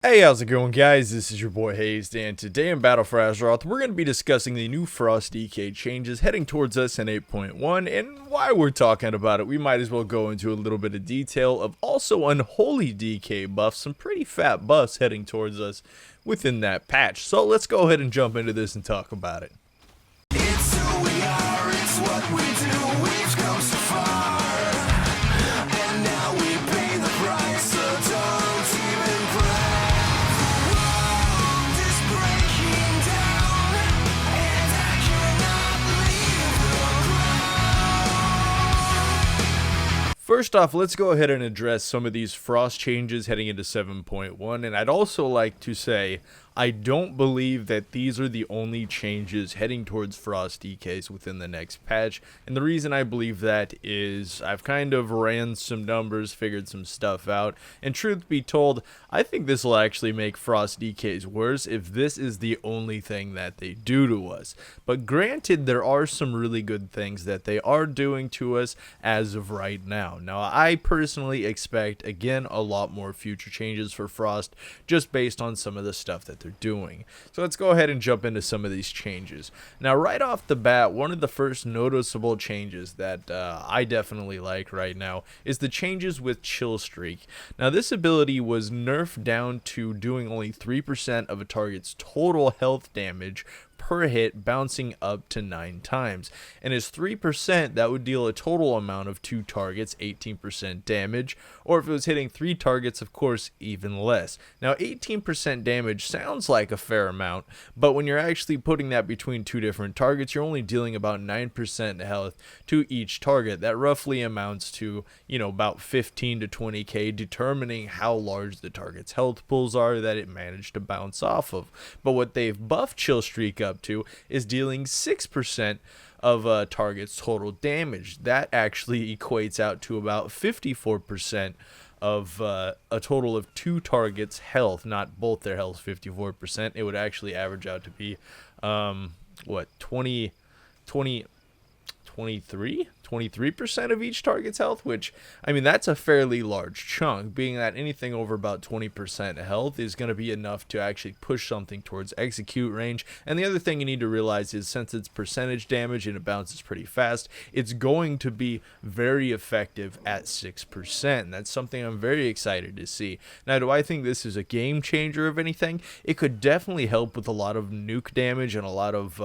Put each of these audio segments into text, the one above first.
Hey, how's it going, guys? This is your boy Hazzed, and today in Battle for Azeroth, we're going to be discussing the new Frost DK changes heading towards us in 8.1, and why we're talking about it, we might as well go into a little bit of detail of also Unholy DK buffs, some pretty fat buffs heading towards us within that patch. So let's go ahead and jump into this and talk about it. It's who we are, it's what we do, we've come so far, and now we pay the price, so don't even cry. The world is breaking down, and I cannot leave the ground. First off, let's go ahead and address some of these Frost changes heading into 7.1, and I'd also like to say I don't believe that these are the only changes heading towards Frost DKs within the next patch, and the reason I believe that is I've kind of ran some numbers, figured some stuff out, and truth be told, I think this will actually make Frost DKs worse if this is the only thing that they do to us. But granted, there are some really good things that they are doing to us as of right now. Now, I personally expect, again, a lot more future changes for Frost, just based on some of the stuff that they're doing. So let's go ahead and jump into some of these changes. Now, right off the bat, one of the first noticeable changes that I definitely like right now is the changes with Chill Streak. Now, this ability was nerfed down to doing only 3% of a target's total health damage per hit, bouncing up to 9 times, and as 3% that would deal a total amount of 2 targets, 18% damage, or if it was hitting 3 targets, of course, even less. Now, 18% damage sounds like a fair amount, but when you're actually putting that between 2 different targets, you're only dealing about 9% health to each target. That roughly amounts to, about 15 to 20k, determining how large the target's health pools are that it managed to bounce off of. But what they've buffed Chill Streak up to is dealing 6% of a target's total damage. That actually equates out to about 54% of a total of 2 targets' health, not both their health. 54%, it would actually average out to be 23% of each target's health, which, I mean, that's a fairly large chunk, being that anything over about 20% health is going to be enough to actually push something towards execute range. And the other thing you need to realize is, since it's percentage damage and it bounces pretty fast, it's going to be very effective at 6%. And that's something I'm very excited to see. Now, do I think this is a game changer of anything? It could definitely help with a lot of nuke damage and a lot of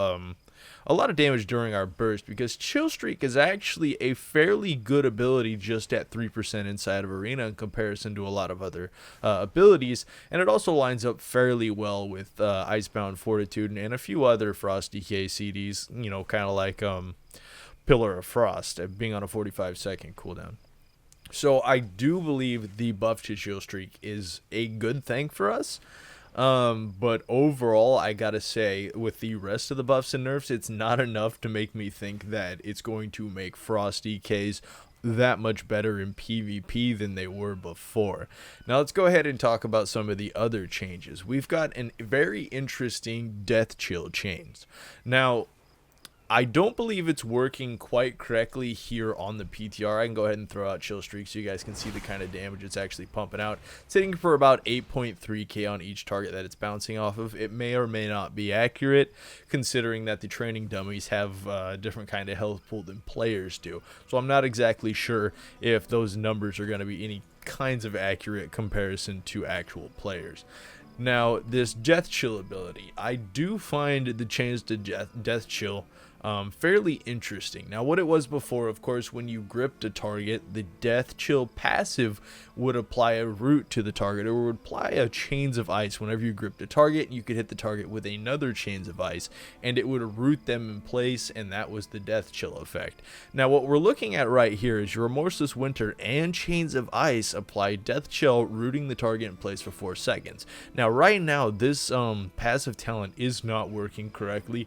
damage during our burst, because Chill Streak is actually a fairly good ability just at 3% inside of arena in comparison to a lot of other abilities, and it also lines up fairly well with Icebound Fortitude and a few other Frost DK CDs, kind of like Pillar of Frost, being on a 45-second cooldown. So I do believe the buff to Chill Streak is a good thing for us. But overall, I gotta say, with the rest of the buffs and nerfs, it's not enough to make me think that it's going to make Frost DKs that much better in PvP than they were before. Now let's go ahead and talk about some of the other changes. We've got a very interesting death chill change. Now, I don't believe it's working quite correctly here on the PTR. I can go ahead and throw out Chill Streak so you guys can see the kind of damage it's actually pumping out. It's hitting for about 8.3k on each target that it's bouncing off of. It may or may not be accurate, considering that the training dummies have a different kind of health pool than players do. So I'm not exactly sure if those numbers are going to be any kinds of accurate comparison to actual players. Now, this Death Chill ability, I do find the change to Death Chill fairly interesting. Now, what it was before, of course, when you gripped a target, the Death Chill passive would apply a root to the target, or would apply a Chains of Ice. Whenever you gripped a target, you could hit the target with another Chains of Ice, and it would root them in place, and that was the Death Chill effect. Now, what we're looking at right here is your Remorseless Winter and Chains of Ice apply Death Chill, rooting the target in place for 4 seconds. Now, right now, this passive talent is not working correctly.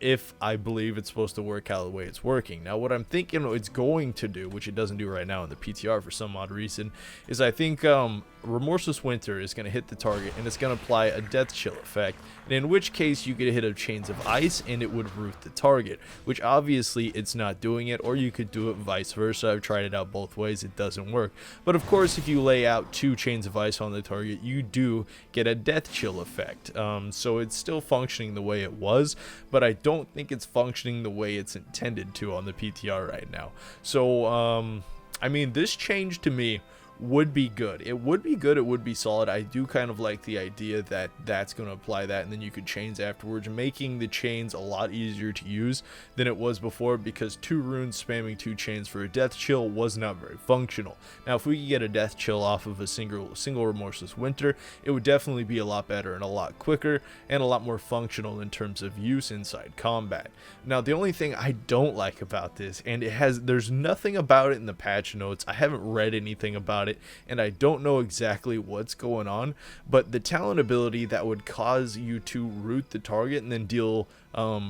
if I believe it's supposed to work out the way it's working. Now, what I'm thinking it's going to do, which it doesn't do right now in the PTR for some odd reason, is I think Remorseless Winter is going to hit the target and it's going to apply a death chill effect, and in which case you get a hit of Chains of Ice and it would root the target, which obviously it's not doing it, or you could do it vice versa. I've tried it out both ways, it doesn't work. But of course, if you lay out 2 Chains of Ice on the target, you do get a death chill effect. So it's still functioning the way it was, but I don't think it's functioning the way it's intended to on the PTR right now. So I mean, this change to me would be good. It would be good. It would be solid. I do kind of like the idea that that's going to apply that, and then you could chains afterwards, making the chains a lot easier to use than it was before, because 2 runes spamming 2 chains for a death chill was not very functional. Now, if we could get a death chill off of a single Remorseless Winter, it would definitely be a lot better and a lot quicker and a lot more functional in terms of use inside combat. Now, the only thing I don't like about this, and there's nothing about it in the patch notes, I haven't read anything about it, and I don't know exactly what's going on, but the talent ability that would cause you to root the target and then deal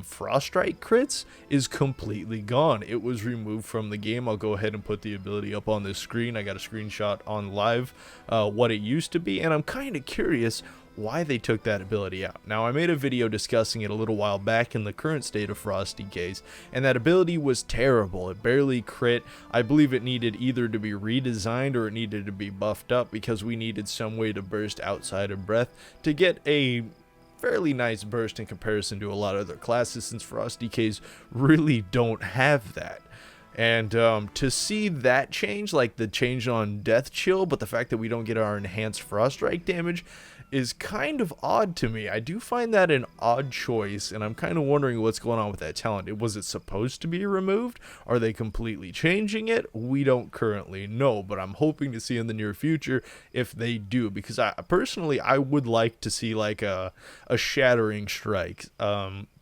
Frost Strike crits is completely gone. It was removed from the game. I'll go ahead and put the ability up on the screen. I got a screenshot on live what it used to be, and I'm kind of curious why they took that ability out. Now, I made a video discussing it a little while back in the current state of Frost DKs, and that ability was terrible. It barely crit. I believe it needed either to be redesigned or it needed to be buffed up, because we needed some way to burst outside of breath to get a fairly nice burst in comparison to a lot of other classes, since Frost DKs really don't have that. And to see that change, like the change on Death Chill, but the fact that we don't get our enhanced Frost Strike damage, is kind of odd to me. I do find that an odd choice, and I'm kind of wondering what's going on with that talent. Was it supposed to be removed? Are they completely changing it? We don't currently know, but I'm hoping to see in the near future if they do, because I personally would like to see like a Shattering Strike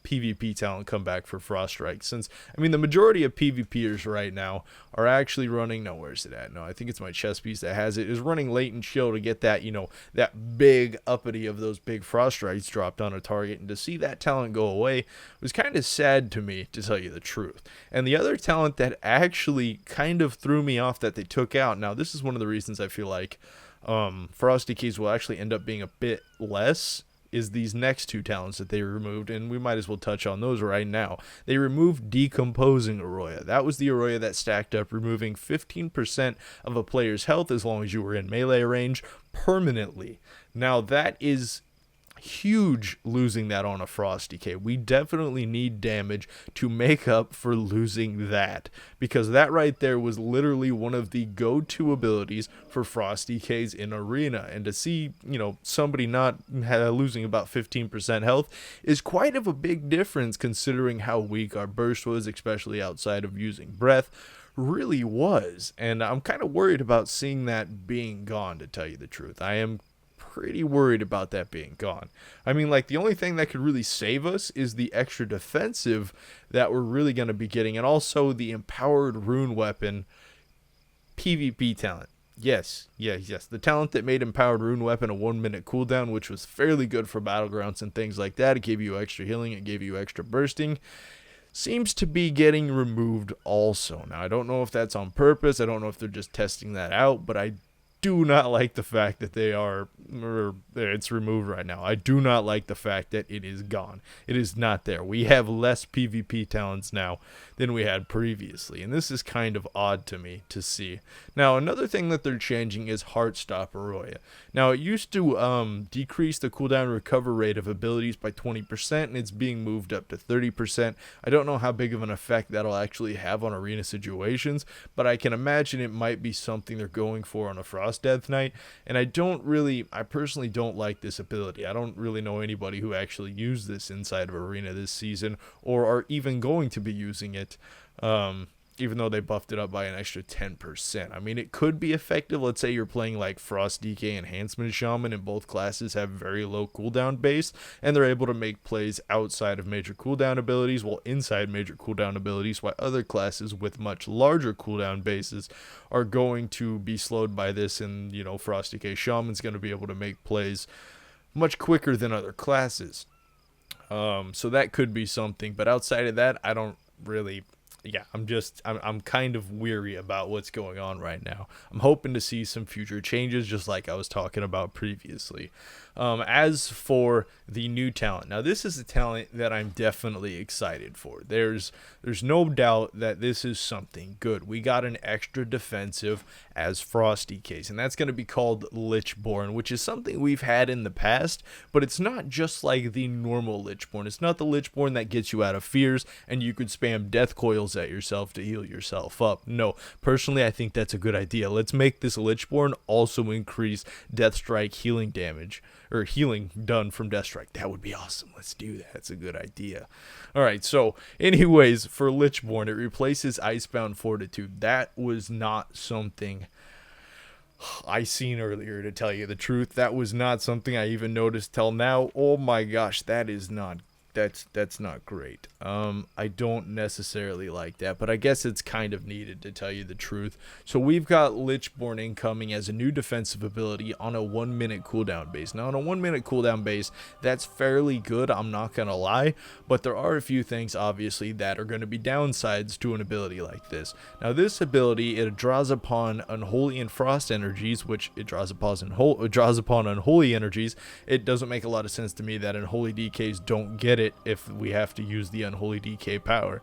PvP talent come back for Frost Strike, since I mean the majority of PvPers right now are actually running, no, where's it at? No, I think it's my chess piece that has it, is running Latent Chill to get that, you know, that big uppity of those big Frost Strikes dropped on a target, and to see that talent go away was kind of sad to me, to tell you the truth. And the other talent that actually kind of threw me off that they took out, now this is one of the reasons I feel like Frost DKs will actually end up being a bit less, is these next 2 talents that they removed, and we might as well touch on those right now. They removed Decomposing Arroya. That was the Arroya that stacked up, removing 15% of a player's health as long as you were in melee range permanently. Now that is huge, losing that on a Frost DK. We definitely need damage to make up for losing that, because that right there was literally one of the go-to abilities for Frost DKs in Arena, and to see, you know, somebody not losing about 15% health is quite of a big difference, considering how weak our burst was, especially outside of using breath. Really was, and I'm kind of worried about seeing that being gone, to tell you the truth. I am pretty worried about that being gone. I mean, like, the only thing that could really save us is the extra defensive that we're really going to be getting, and also the Empowered Rune Weapon PvP talent. Yes, the talent that made Empowered Rune Weapon a 1-minute cooldown, which was fairly good for battlegrounds and things like that. It gave you extra healing, it gave you extra bursting, seems to be getting removed also. Now, I don't know if that's on purpose, I don't know if they're just testing that out, but I do not like the fact that it's removed right now. I do not like the fact that it is gone. It is not there. We have less PvP talents now than we had previously, and this is kind of odd to me to see. Now, another thing that they're changing is Heartstop Arroya. Now, it used to decrease the cooldown recover rate of abilities by 20%, and it's being moved up to 30%. I don't know how big of an effect that'll actually have on arena situations, but I can imagine it might be something they're going for on a Frost Death Knight, and I personally don't like this ability. I don't really know anybody who actually used this inside of Arena this season, or are even going to be using it, even though they buffed it up by an extra 10%. I mean, it could be effective. Let's say you're playing like Frost DK Enhancement Shaman, and both classes have very low cooldown base, and they're able to make plays outside of major cooldown abilities, while inside major cooldown abilities, while other classes with much larger cooldown bases are going to be slowed by this, and, you know, Frost DK Shaman's going to be able to make plays much quicker than other classes. So that could be something, but outside of that, I don't really. Yeah, I'm kind of weary about what's going on right now. I'm hoping to see some future changes, just like I was talking about previously. As for the new talent, now this is a talent that I'm definitely excited for. There's no doubt that this is something good. We got an extra defensive as Frosty case, and that's going to be called Lichborn, which is something we've had in the past, but it's not just like the normal Lichborn. It's not the Lichborn that gets you out of fears and you could spam death coils at yourself to heal yourself up. No, personally, I think that's a good idea. Let's make this Lichborn also increase Death Strike healing damage, or healing done from Death Strike. That would be awesome. Let's do that. That's a good idea. Alright, so anyways, for Lichborn, it replaces Icebound Fortitude. That was not something I seen earlier, to tell you the truth. That was not something I even noticed till now. Oh my gosh, that's not great. I don't necessarily like that, but I guess it's kind of needed, to tell you the truth. So we've got Lichborn incoming as a new defensive ability on a 1 minute cooldown base. Now on a 1 minute cooldown base, that's fairly good, I'm not gonna lie, but there are a few things obviously that are going to be downsides to an ability like this. Now this ability, it draws upon Unholy and Frost energies, which it draws upon Unholy energies. It doesn't make a lot of sense to me that Unholy DKs don't get it if we have to use the Unholy DK power.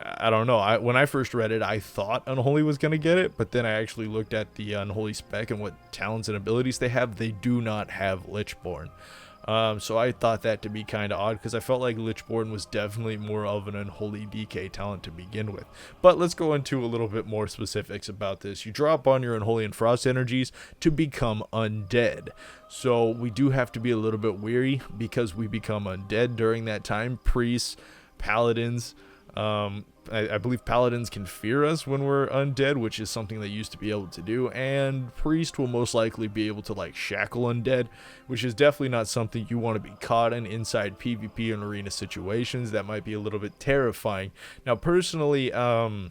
I don't know. When I first read it, I thought Unholy was going to get it, but then I actually looked at the Unholy spec and what talents and abilities they have. They do not have Lichborn. So I thought that to be kind of odd, because I felt like Lichborn was definitely more of an Unholy DK talent to begin with. But let's go into a little bit more specifics about this. You draw upon your Unholy and Frost energies to become undead. So we do have to be a little bit weary, because we become undead during that time. Priests, paladins, I believe paladins can fear us when we're undead, which is something they used to be able to do, and priest will most likely be able to like shackle undead, which is definitely not something you want to be caught in inside PvP and arena situations. That might be a little bit terrifying. Now personally, I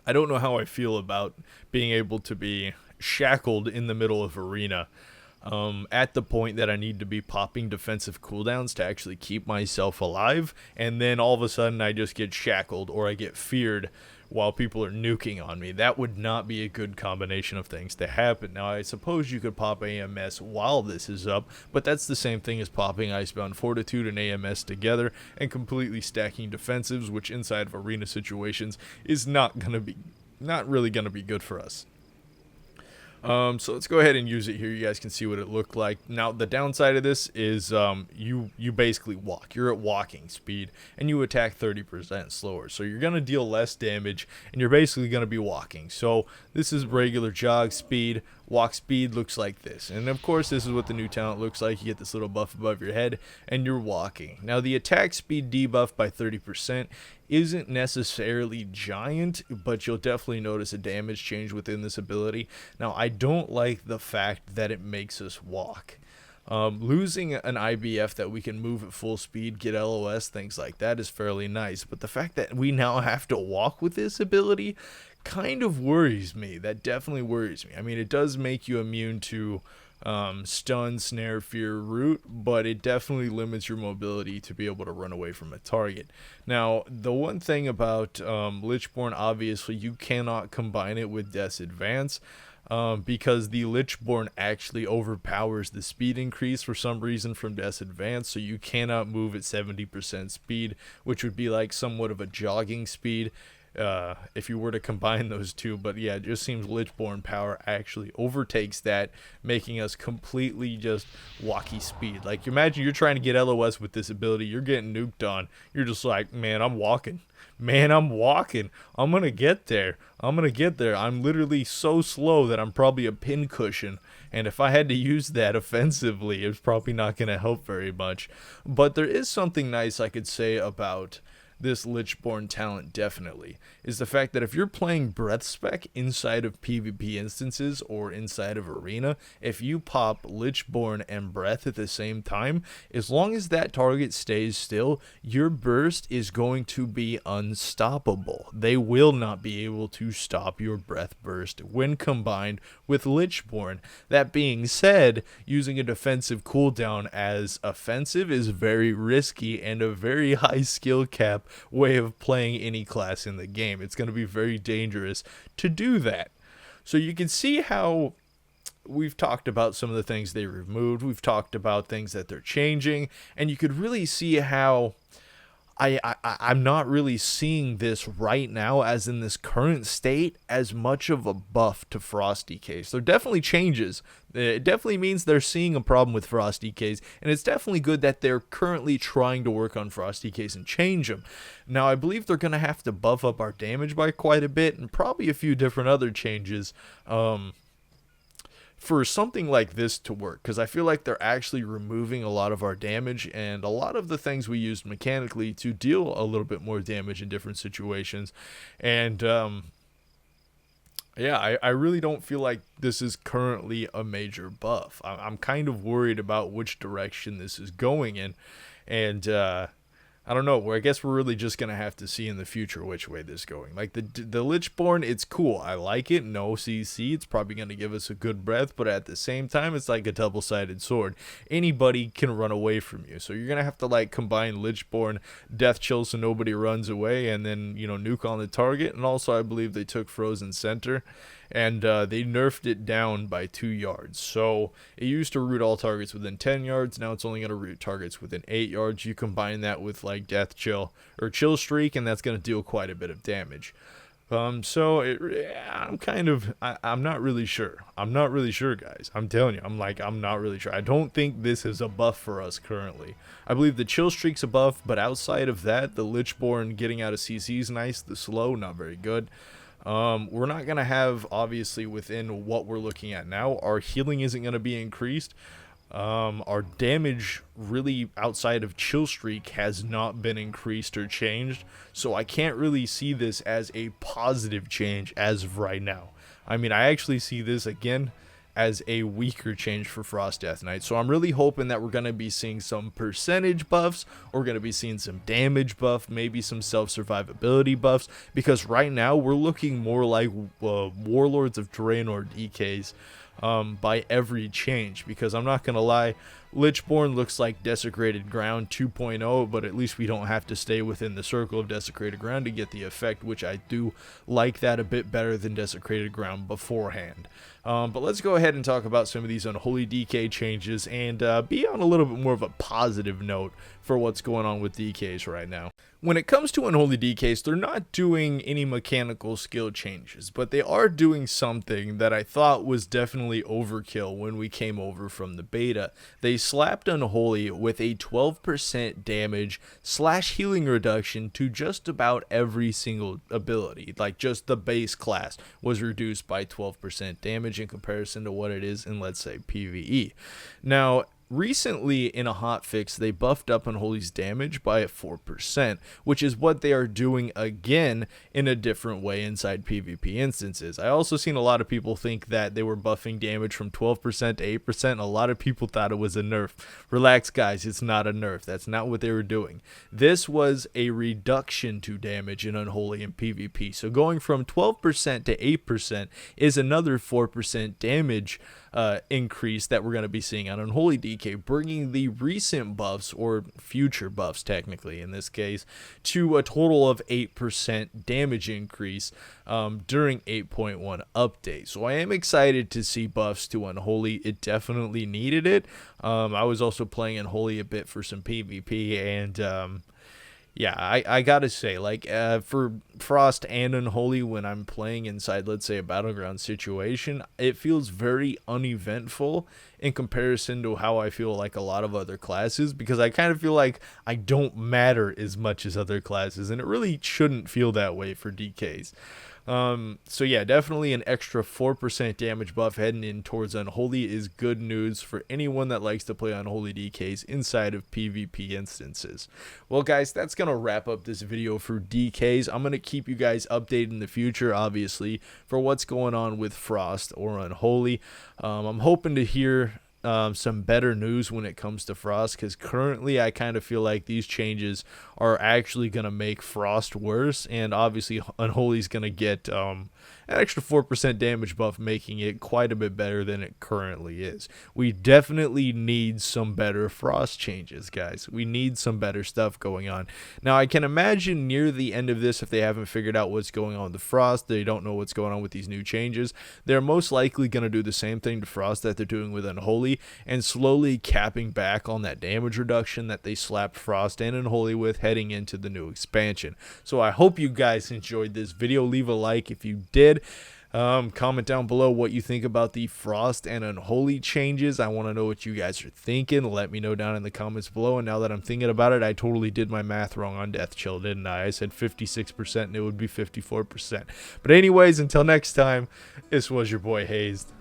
don't know how I feel about being able to be shackled in the middle of arena. At the point that I need to be popping defensive cooldowns to actually keep myself alive, and then all of a sudden I just get shackled or I get feared while people are nuking on me. That would not be a good combination of things to happen. Now I suppose you could pop AMS while this is up, but that's the same thing as popping Icebound Fortitude and AMS together and completely stacking defensives, which inside of arena situations is not really gonna be good for us. So let's go ahead and use it here. You guys can see what it looked like. Now the downside of this is you basically walk. You're at walking speed and you attack 30% slower. So you're going to deal less damage and you're basically going to be walking. So this is regular jog speed. Walk speed looks like this. And of course this is what the new talent looks like. You get this little buff above your head and you're walking. Now the attack speed debuff by 30% isn't necessarily giant, but you'll definitely notice a damage change within this ability. Now I don't like the fact that it makes us walk. Losing an IBF that we can move at full speed, get LOS, things like that is fairly nice, but the fact that we now have to walk with this ability kind of worries me. That definitely worries me. I mean, it does make you immune to stun, snare, fear, root, but it definitely limits your mobility to be able to run away from a target. Now the one thing about Lichborn, obviously you cannot combine it with Death's Advance, because the Lichborn actually overpowers the speed increase for some reason from Death's Advance, so you cannot move at 70% speed, which would be like somewhat of a jogging speed if you were to combine those two. But yeah, it just seems Lichborn power actually overtakes that, making us completely just walkie speed. Like imagine you're trying to get LOS with this ability, you're getting nuked on, you're just like, man, I'm walking, I'm gonna get there, I'm literally so slow that I'm probably a pincushion, and if I had to use that offensively, it's probably not gonna help very much. But there is something nice I could say about this Lichborn talent definitely is the fact that if you're playing breath spec inside of PvP instances or inside of arena, if you pop Lichborn and breath at the same time, as long as that target stays still, your burst is going to be unstoppable. They will not be able to stop your breath burst when combined with Lichborn. That being said, using a defensive cooldown as offensive is very risky and a very high skill cap way of playing any class in the game. It's going to be very dangerous to do that. So you can see how we've talked about some of the things they removed. We've talked about things that they're changing, and you could really see how I'm not really seeing this right now, as in this current state, as much of a buff to Frost DKs. There definitely changes. It definitely means they're seeing a problem with Frost DKs, and it's definitely good that they're currently trying to work on Frost DKs and change them. Now, I believe they're going to have to buff up our damage by quite a bit, and probably a few different other changes. For something like this to work, because I feel like they're actually removing a lot of our damage and a lot of the things we used mechanically to deal a little bit more damage in different situations. And yeah, I really don't feel like this is currently a major buff. I'm kind of worried about which direction this is going in, and I don't know. I guess we're really just going to have to see in the future which way this is going. Like the Lichborn, it's cool. I like it. No CC. It's probably going to give us a good breath, but at the same time, it's like a double-sided sword. Anybody can run away from you. So you're going to have to like combine Lichborn, Death Chill so nobody runs away, and then, you know, nuke on the target. And also I believe they took Frozen Center, and they nerfed it down by 2 yards. So it used to root all targets within 10 yards. Now it's only going to root targets within 8 yards. You combine that with like Death Chill or Chill Streak, and that's going to deal quite a bit of damage. I'm not really sure. I'm not really sure, guys. I'm telling you, I'm not really sure. I don't think this is a buff for us currently. I believe the Chill Streak's a buff, but outside of that, the Lichborn getting out of CC is nice. The slow, not very good. We're not going to have, obviously, within what we're looking at now, our healing isn't going to be increased. Our damage, really, outside of Chill Streak, has not been increased or changed. So I can't really see this as a positive change as of right now. I mean, I actually see this, again, as a weaker change for Frost Death Knight. So I'm really hoping that we're going to be seeing some percentage buffs, or we're going to be seeing some damage buff, maybe some self-survivability buffs, because right now we're looking more like Warlords of Draenor DKs by every change. Because I'm not going to lie, Lichborn looks like Desecrated Ground 2.0, but at least we don't have to stay within the circle of Desecrated Ground to get the effect, which I do like that a bit better than Desecrated Ground beforehand. But let's go ahead and talk about some of these Unholy DK changes and be on a little bit more of a positive note for what's going on with DKs right now. When it comes to Unholy DKs, they're not doing any mechanical skill changes, but they are doing something that I thought was definitely overkill when we came over from the beta. They slapped Unholy with a 12% damage / healing reduction to just about every single ability. Like, just the base class was reduced by 12% damage in comparison to what it is in, let's say, PvE. Now, recently, in a hotfix, they buffed up Unholy's damage by 4%, which is what they are doing again in a different way inside PvP instances. I also seen a lot of people think that they were buffing damage from 12% to 8%. A lot of people thought it was a nerf. Relax, guys, it's not a nerf. That's not what they were doing. This was a reduction to damage in Unholy and PvP. So going from 12% to 8% is another 4% damage increase that we're going to be seeing on Unholy DK, bringing the recent buffs, or future buffs technically in this case, to a total of 8% damage increase during 8.1 update. So I am excited to see buffs to Unholy. It definitely needed it. I was also playing Unholy a bit for some PvP, and yeah, I gotta say, like, for Frost and Unholy, when I'm playing inside, let's say, a Battleground situation, it feels very uneventful in comparison to how I feel like a lot of other classes, because I kind of feel like I don't matter as much as other classes, and it really shouldn't feel that way for DKs. So yeah, definitely an extra 4% damage buff heading in towards Unholy is good news for anyone that likes to play Unholy DKs inside of PvP instances. Well guys, that's going to wrap up this video for DKs. I'm going to keep you guys updated in the future, obviously, for what's going on with Frost or Unholy. I'm hoping to hear some better news when it comes to Frost, because currently I kind of feel like these changes are actually going to make Frost worse, and obviously Unholy's going to get an extra 4% damage buff, making it quite a bit better than it currently is. We definitely need some better Frost changes, guys. We need some better stuff going on. Now, I can imagine near the end of this, if they haven't figured out what's going on with the Frost, they don't know what's going on with these new changes, they're most likely going to do the same thing to Frost that they're doing with Unholy, and slowly capping back on that damage reduction that they slapped Frost and Unholy with heading into the new expansion. So I hope you guys enjoyed this video. Leave a like if you did. Comment down below what you think about the Frost and Unholy changes. I want to know what you guys are thinking. Let me know down in the comments below. And now that I'm thinking about it, I totally did my math wrong on Death Chill, didn't I? I said 56% and it would be 54%. But anyways, until next time, this was your boy Hazzed.